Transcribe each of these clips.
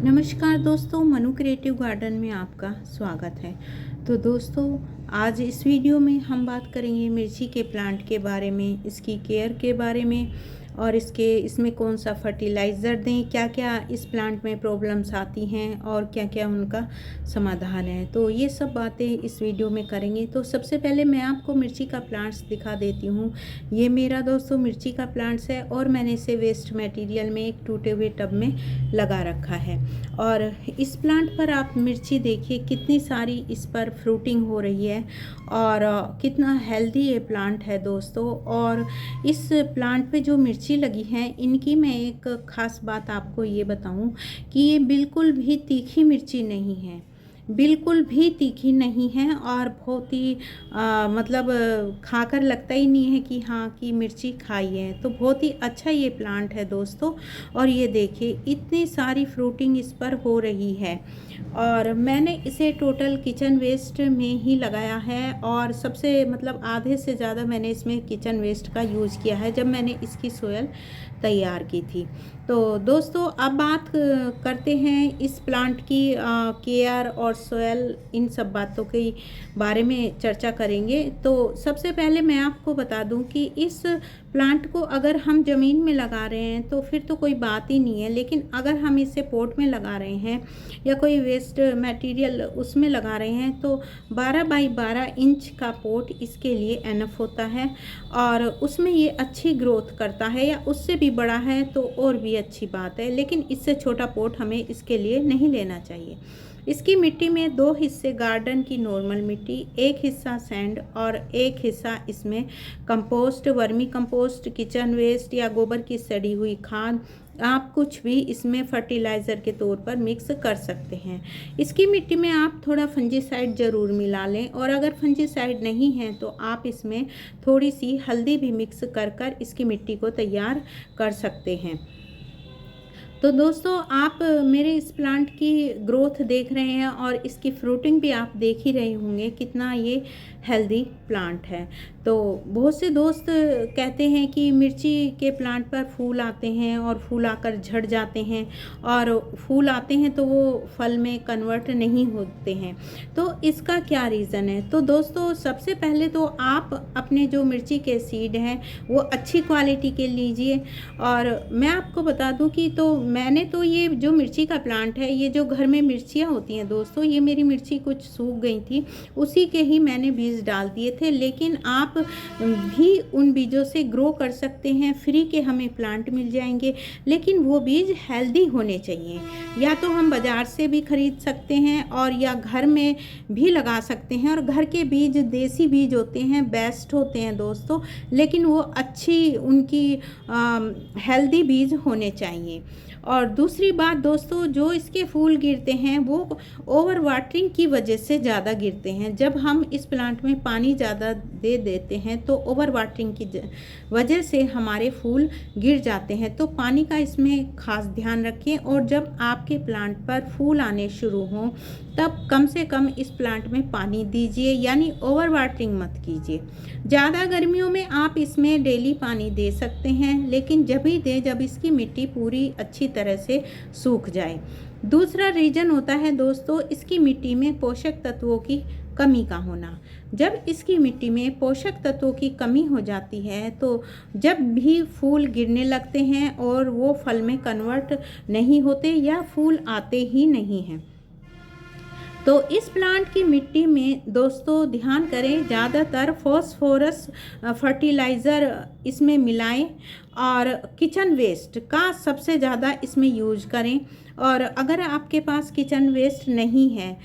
नमस्कार दोस्तों, Manu creative garden में आपका स्वागत है। तो दोस्तों, आज इस वीडियो में हम बात करेंगे मिर्ची के प्लांट के बारे में, इसकी केयर के बारे में और इसमें कौन सा फर्टिलाइज़र दें, क्या क्या इस प्लांट में प्रॉब्लम्स आती हैं और क्या क्या उनका समाधान है। तो ये सब बातें इस वीडियो में करेंगे। तो सबसे पहले मैं आपको मिर्ची का प्लांट्स दिखा देती हूँ। ये मेरा दोस्तों मिर्ची का प्लांट्स है और मैंने इसे वेस्ट मटेरियल में एक टूटे हुए टब में लगा रखा है। और इस प्लांट पर आप मिर्ची देखिए, कितनी सारी इस पर फ्रूटिंग हो रही है और कितना हेल्दी ये प्लांट है दोस्तों। और इस प्लांट पे जो मिर्ची लगी है, इनकी मैं एक ख़ास बात आपको ये बताऊं कि ये बिल्कुल भी तीखी मिर्ची नहीं है, बिल्कुल भी तीखी नहीं है और बहुत ही मतलब खाकर लगता ही नहीं है कि हाँ कि मिर्ची खाई है। तो बहुत ही अच्छा ये प्लांट है दोस्तों। और ये देखिए, इतनी सारी फ्रूटिंग इस पर हो रही है और मैंने इसे टोटल किचन वेस्ट में ही लगाया है और सबसे मतलब आधे से ज़्यादा मैंने इसमें किचन वेस्ट का यूज़ किया है जब मैंने इसकी सोयल तैयार की थी। तो दोस्तों, अब बात करते हैं इस प्लांट की केयर और सोयल, इन सब बातों के बारे में चर्चा करेंगे। तो सबसे पहले मैं आपको बता दूं कि इस प्लांट को अगर हम ज़मीन में लगा रहे हैं तो फिर तो कोई बात ही नहीं है, लेकिन अगर हम इसे पॉट में लगा रहे हैं या कोई वेस्ट मटेरियल उसमें लगा रहे हैं तो 12 बाई 12 इंच का पॉट इसके लिए एनफ होता है और उसमें ये अच्छी ग्रोथ करता है। या उससे भी बड़ा है तो और भी अच्छी बात है, लेकिन इससे छोटा पॉट हमें इसके लिए नहीं लेना चाहिए। इसकी मिट्टी में 2 हिस्से गार्डन की नॉर्मल मिट्टी, एक हिस्सा सैंड और एक हिस्सा इसमें compost, vermi compost, kitchen waste या गोबर की सड़ी हुई खाद, आप कुछ भी इसमें फर्टिलाइज़र के तौर पर मिक्स कर सकते हैं। इसकी मिट्टी में आप थोड़ा फंजीसाइड ज़रूर मिला लें और अगर फंजीसाइड नहीं है तो आप इसमें थोड़ी सी हल्दी भी मिक्स कर इसकी मिट्टी को तैयार कर सकते हैं। तो दोस्तों, आप मेरे इस प्लांट की ग्रोथ देख रहे हैं और इसकी फ्रूटिंग भी आप देख ही रहे होंगे कितना ये हेल्दी प्लांट है। तो बहुत से दोस्त कहते हैं कि मिर्ची के प्लांट पर फूल आते हैं और फूल आकर झड़ जाते हैं और फूल आते हैं तो वो फल में कन्वर्ट नहीं होते हैं। तो इसका क्या रीज़न है? तो दोस्तों, सबसे पहले तो आप अपने जो मिर्ची के सीड हैं वो अच्छी क्वालिटी के लीजिए। और मैं आपको बता दूं कि तो मैंने तो ये जो मिर्ची का प्लांट है, ये जो घर में मिर्चियाँ होती हैं दोस्तों, ये मेरी मिर्ची कुछ सूख गई थी, उसी के ही मैंने बीज डाल दिए थे। लेकिन आप भी उन बीजों से ग्रो कर सकते हैं, फ्री के हमें प्लांट मिल जाएंगे, लेकिन वो बीज हेल्दी होने चाहिए। या तो हम बाज़ार से भी खरीद सकते हैं और या घर में भी लगा सकते हैं। और घर के बीज देसी बीज होते हैं, बेस्ट होते हैं दोस्तों, लेकिन वो अच्छी उनकी हेल्दी बीज होने चाहिए। और दूसरी बात दोस्तों, जो इसके फूल गिरते हैं वो ओवर वाटरिंग की वजह से ज़्यादा गिरते हैं। जब हम इस प्लांट में पानी ज़्यादा दे देते हैं तो ओवर वाटरिंग की वजह से हमारे फूल गिर जाते हैं। तो पानी का इसमें खास ध्यान रखें और जब आपके प्लांट पर फूल आने शुरू हों तब कम से कम इस प्लांट में पानी दीजिए, यानी ओवर वाटरिंग मत कीजिए। ज़्यादा गर्मियों में आप इसमें डेली पानी दे सकते हैं, लेकिन जब ही दें जब इसकी मिट्टी पूरी अच्छी तरह से सूख जाए। दूसरा रीज़न होता है दोस्तों, इसकी मिट्टी में पोषक तत्वों की कमी का होना। जब इसकी मिट्टी में पोषक तत्वों की कमी हो जाती है तो जब भी फूल गिरने लगते हैं और वो फल में कन्वर्ट नहीं होते या फूल आते ही नहीं हैं। तो इस प्लांट की मिट्टी में दोस्तों ध्यान करें, ज़्यादातर फॉस्फोरस फर्टिलाइज़र इसमें मिलाएं और किचन वेस्ट का सबसे ज़्यादा इसमें यूज करें। और अगर आपके पास किचन वेस्ट नहीं है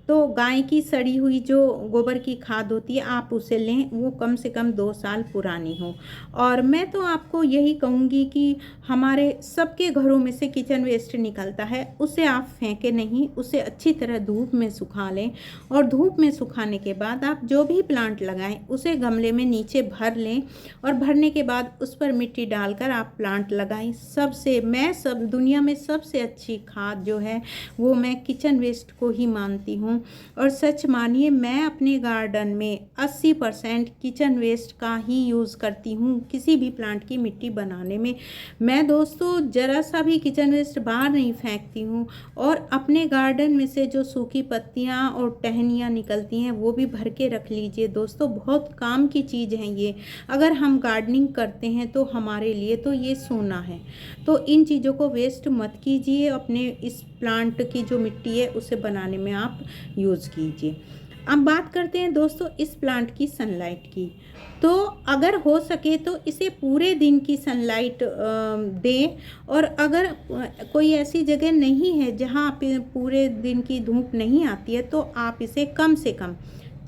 तो गाय की सड़ी हुई जो गोबर की खाद होती है आप उसे लें, वो कम से कम 2 साल पुरानी हो। और मैं तो आपको यही कहूँगी कि हमारे सबके घरों में से किचन वेस्ट निकलता है, उसे आप फेंके नहीं, उसे अच्छी तरह धूप में सुखा लें और धूप में सुखाने के बाद आप जो भी प्लांट लगाएं उसे गमले में नीचे भर लें और भरने के बाद उस पर मिट्टी डालकर आप प्लांट लगाएं। दुनिया में सबसे अच्छी खाद जो है वो मैं किचन वेस्ट को ही मानती हूँ। हूँ। और सच मानिए मैं अपने गार्डन में 80% किचन वेस्ट का ही यूज़ करती हूँ किसी भी प्लांट की मिट्टी बनाने में। मैं दोस्तों ज़रा सा भी किचन वेस्ट बाहर नहीं फेंकती हूँ, और अपने गार्डन में से जो सूखी पत्तियाँ और टहनियाँ निकलती हैं वो भी भर के रख लीजिए दोस्तों। बहुत काम की चीज़ है ये। अगर हम गार्डनिंग करते हैं तो हमारे लिए तो ये सोना है। तो इन चीज़ों को वेस्ट मत कीजिए, अपने इस प्लांट की जो मिट्टी है उसे बनाने में आप यूज़ कीजिए। अब बात करते हैं दोस्तों इस प्लांट की सनलाइट की। तो अगर हो सके तो इसे पूरे दिन की सनलाइट दें, और अगर कोई ऐसी जगह नहीं है जहाँ पे पूरे दिन की धूप नहीं आती है तो आप इसे कम से कम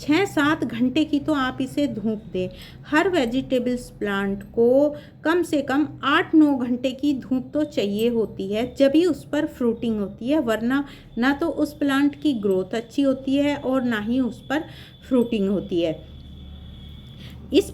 6-7 घंटे की तो आप इसे धूप दें। हर वेजिटेबल्स प्लांट को कम से कम 8-9 घंटे की धूप तो चाहिए होती है, जब ही उस पर फ्रूटिंग होती है, वरना ना तो उस प्लांट की ग्रोथ अच्छी होती है और ना ही उस पर फ्रूटिंग होती है। इस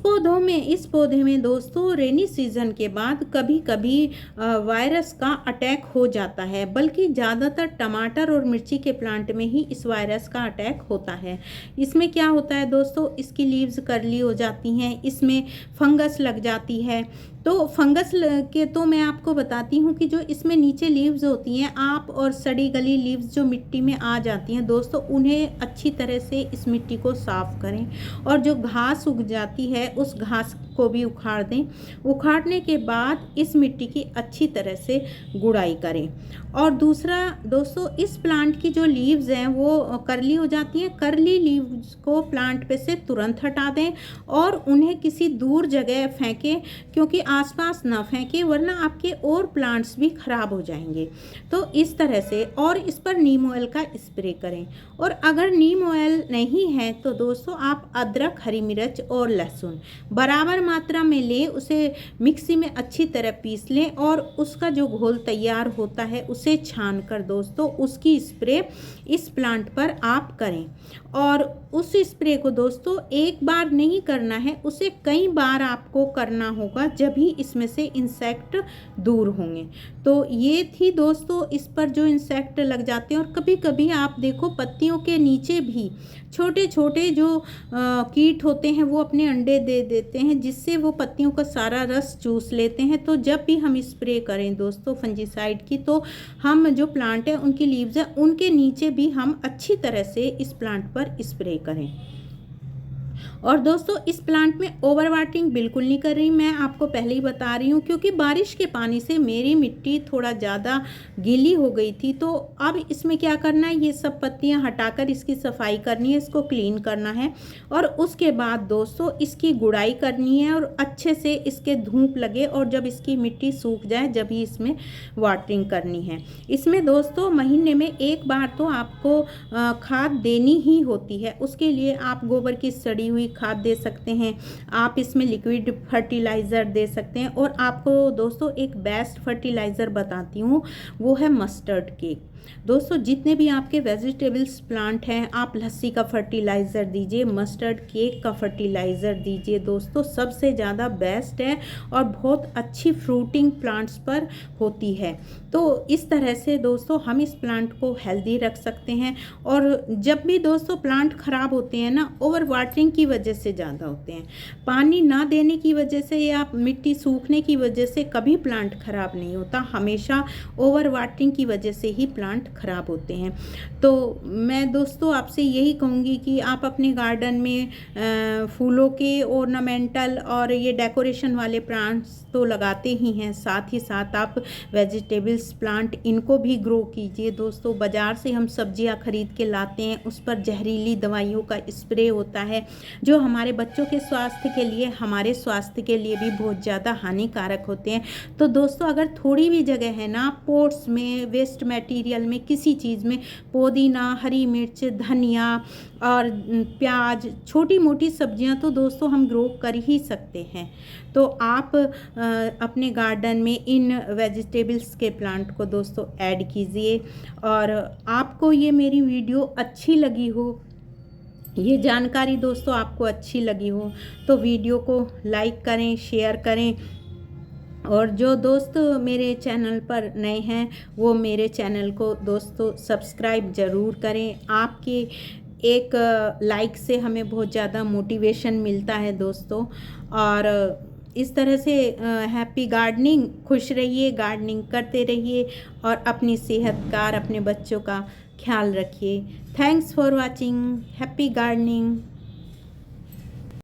पौधे में दोस्तों रेनी सीजन के बाद कभी कभी वायरस का अटैक हो जाता है, बल्कि ज़्यादातर टमाटर और मिर्ची के प्लांट में ही इस वायरस का अटैक होता है। इसमें क्या होता है दोस्तों, इसकी लीव्स कर्ली हो जाती हैं, इसमें फंगस लग जाती है। तो फंगस के तो मैं आपको बताती हूँ कि जो इसमें नीचे लीव्स होती हैं आप, और सड़ी गली लीव्स जो मिट्टी में आ जाती हैं दोस्तों, उन्हें अच्छी तरह से इस मिट्टी को साफ़ करें, और जो घास उग जाती है उस घास को भी उखाड़ दें। उखाड़ने के बाद इस मिट्टी की अच्छी तरह से गुड़ाई करें। और दूसरा दोस्तों, इस प्लांट की जो लीव्स हैं वो करली हो जाती हैं, करली लीव्स को प्लांट पे से तुरंत हटा दें और उन्हें किसी दूर जगह फेंकें, क्योंकि आसपास ना फेंकें वरना आपके और प्लांट्स भी खराब हो जाएंगे। तो इस तरह से, और इस पर नीम ऑयल का स्प्रे करें। और अगर नीम ऑयल नहीं है तो दोस्तों आप अदरक, हरी मिर्च और लहसुन बराबर मात्रा में लें, उसे मिक्सी में अच्छी तरह पीस लें, और उसका जो घोल तैयार होता है उसे छान कर दोस्तों उसकी स्प्रे इस प्लांट पर आप करें। और उस स्प्रे को दोस्तों एक बार नहीं करना है, उसे कई बार आपको करना होगा, जब ही इसमें से इंसेक्ट दूर होंगे। तो ये थी दोस्तों इस पर जो इंसेक्ट लग जाते हैं। और कभी कभी आप देखो पत्तियों के नीचे भी छोटे छोटे जो कीट होते हैं वो अपने अंडे दे देते हैं, जिससे वो पत्तियों का सारा रस चूस लेते हैं। तो जब भी हम स्प्रे करें दोस्तों फंजीसाइड की, तो हम जो प्लांट है उनकी लीव्स है उनके नीचे भी हम अच्छी तरह से इस प्लांट पर स्प्रे करें। और दोस्तों इस प्लांट में ओवर वाटरिंग बिल्कुल नहीं कर रही, मैं आपको पहले ही बता रही हूँ, क्योंकि बारिश के पानी से मेरी मिट्टी थोड़ा ज़्यादा गीली हो गई थी। तो अब इसमें क्या करना है, ये सब पत्तियाँ हटाकर इसकी सफाई करनी है, इसको क्लीन करना है, और उसके बाद दोस्तों इसकी गुड़ाई करनी है और अच्छे से इसके धूप लगे, और जब इसकी मिट्टी सूख जाए जब ही इसमें वाटरिंग करनी है। इसमें दोस्तों महीने में एक बार तो आपको खाद देनी ही होती है। उसके लिए आप गोबर की सड़ी हुई खाद दे सकते हैं, आप इसमें लिक्विड फर्टिलाइज़र दे सकते हैं। और आपको दोस्तों एक बेस्ट फर्टिलाइज़र बताती हूँ, वो है मस्टर्ड केक। दोस्तों जितने भी आपके वेजिटेबल्स प्लांट हैं, आप लस्सी का फर्टिलाइज़र दीजिए, मस्टर्ड केक का फर्टिलाइज़र दीजिए दोस्तों, सबसे ज़्यादा बेस्ट है और बहुत अच्छी फ्रूटिंग प्लांट्स पर होती है। तो इस तरह से दोस्तों हम इस प्लांट को हेल्दी रख सकते हैं। और जब भी दोस्तों प्लांट ख़राब होते हैं ना, ओवर वाटरिंग की वजह से ज़्यादा होते हैं, पानी ना देने की वजह से या मिट्टी सूखने की वजह से कभी प्लांट ख़राब नहीं होता, हमेशा ओवर वाटरिंग की वजह से ही प्लांट खराब होते हैं। तो मैं दोस्तों आपसे यही कहूँगी कि आप अपने गार्डन में फूलों के ऑर्नामेंटल और ये डेकोरेशन वाले प्लांट्स तो लगाते ही हैं, साथ ही साथ आप वेजिटेबल्स प्लांट इनको भी ग्रो कीजिए दोस्तों। बाज़ार से हम सब्जियां खरीद के लाते हैं, उस पर जहरीली दवाइयों का स्प्रे होता है, जो हमारे बच्चों के स्वास्थ्य के लिए, हमारे स्वास्थ्य के लिए भी बहुत ज़्यादा हानिकारक होते हैं। तो दोस्तों अगर थोड़ी भी जगह है ना, पोट्स में, वेस्ट मटेरियल में, किसी चीज़ में पुदीना, हरी मिर्च, धनिया और प्याज, छोटी मोटी सब्जियां तो दोस्तों हम ग्रो कर ही सकते हैं। तो आप अपने गार्डन में इन वेजिटेबल्स के प्लांट को दोस्तों ऐड कीजिए। और आपको ये मेरी वीडियो अच्छी लगी हो, ये जानकारी दोस्तों आपको अच्छी लगी हो, तो वीडियो को लाइक करें, शेयर करें और जो दोस्त मेरे चैनल पर नए हैं वो मेरे चैनल को दोस्तों सब्सक्राइब ज़रूर करें। आपके एक लाइक से हमें बहुत ज़्यादा मोटिवेशन मिलता है दोस्तों। और इस तरह से हैप्पी गार्डनिंग, खुश रहिए, गार्डनिंग करते रहिए और अपनी सेहत का और अपने बच्चों का ख्याल रखिए। Thanks for watching. Happy gardening.